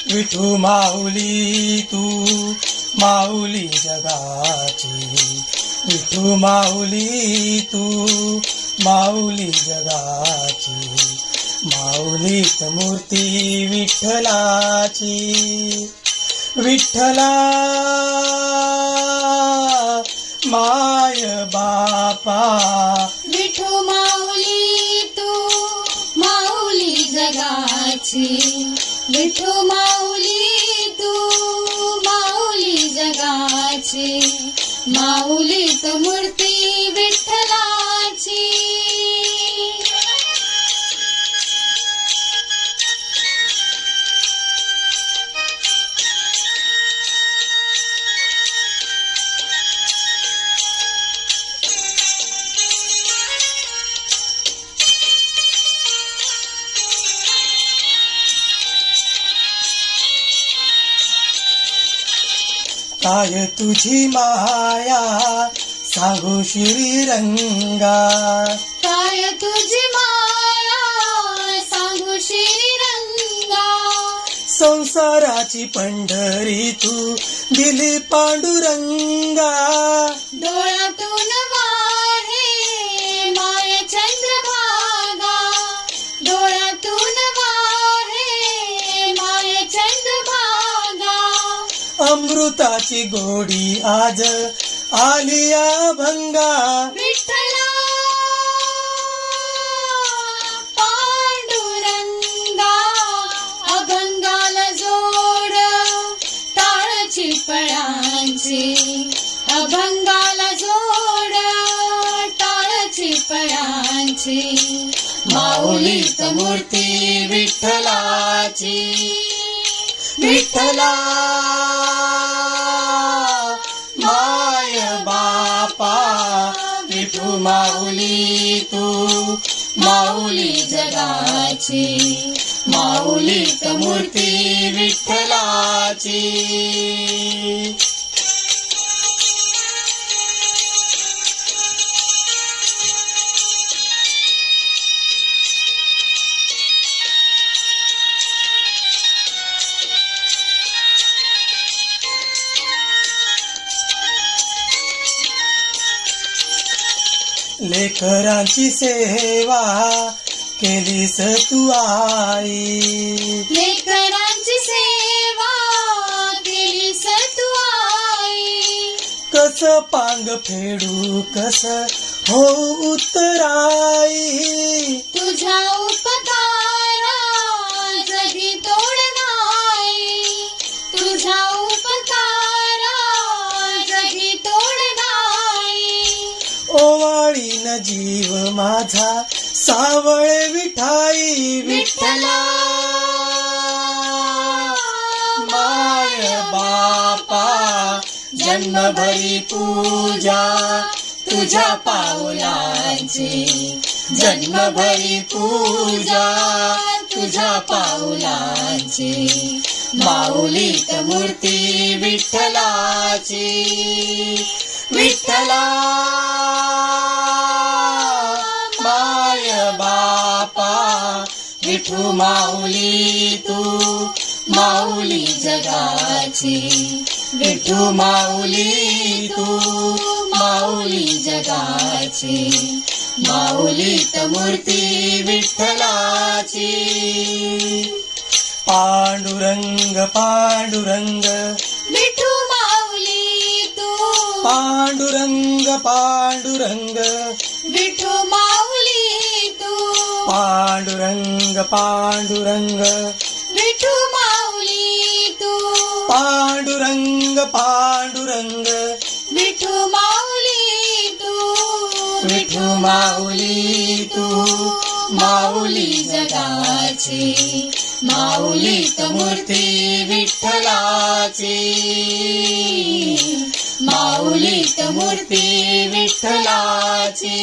विठू माऊली तू माऊली जगाची, विठू माऊली तू माऊली जगाची, माऊलीत मूर्ती विठ्ठलाची, विठ्ठला माय बापा, विठू माऊली तू माऊली जगाची, विठू माऊली तू माऊली जगाची, माऊलीत मूर्ती विठ्ठलाची. काय तुझी माया सांगू श्रीरंगा, काय तुझी माया सांगू श्रीरंगा, संसाराची पंढरी तू दिली पांडुरंगा, डोळ्यातून वाहे माय चंद्रभागा, डोळ्यातून वाहे माय चंद्रभागा, अमृताची गोडी आज आली अभंगा, विठ्ठला पांडुरंगा, अभंगाला जोड टाळची फळांची, अभंगाला जोड टाळची फळांची, माऊलीत मूर्ती विठ्ठलाची, विठ्ठला माय बापा, विठू माऊली तू माऊली जगाची, माऊलीत मूर्ती विठ्ठलाची. लेकरांची सेवा केलीस तू आई, लेकरांची सेवा केलीस तू आई, कस पांग फेडू कस हो उत्तराई, तुझ्या उपकारा जगी तोड नाही, तुझ्या उपकारा जगी तोड नाही, ओवाळीन जीव माझा सावळे विठाई, विठ्ठला माय बापा, जन्मभरी पूजा तुझ्या पाऊलांची, जन्मभरी पूजा तुझ्या पाऊलांची, माऊलीत मूर्ती विठ्ठलाची, विठ्ठला माय बापा, विठू माऊली तू माऊली जगाची, विठू माऊली तू माऊली जगाची, माऊलीत मूर्ती विठ्ठलाची. पांडुरंग पांडुरंग विठू माऊली तू, पांडुरंग पांडुरंग, विठू माऊली तू, पांडुरंग पांडुरंग, विठू माऊली तू, पांडुरंग पांडुरंग, विठू माऊली तू, विठू माऊली तू माऊली जगाची, माऊलीत मूर्ती विठ्ठलाची, माऊलीत मूर्ती विठ्ठलाची.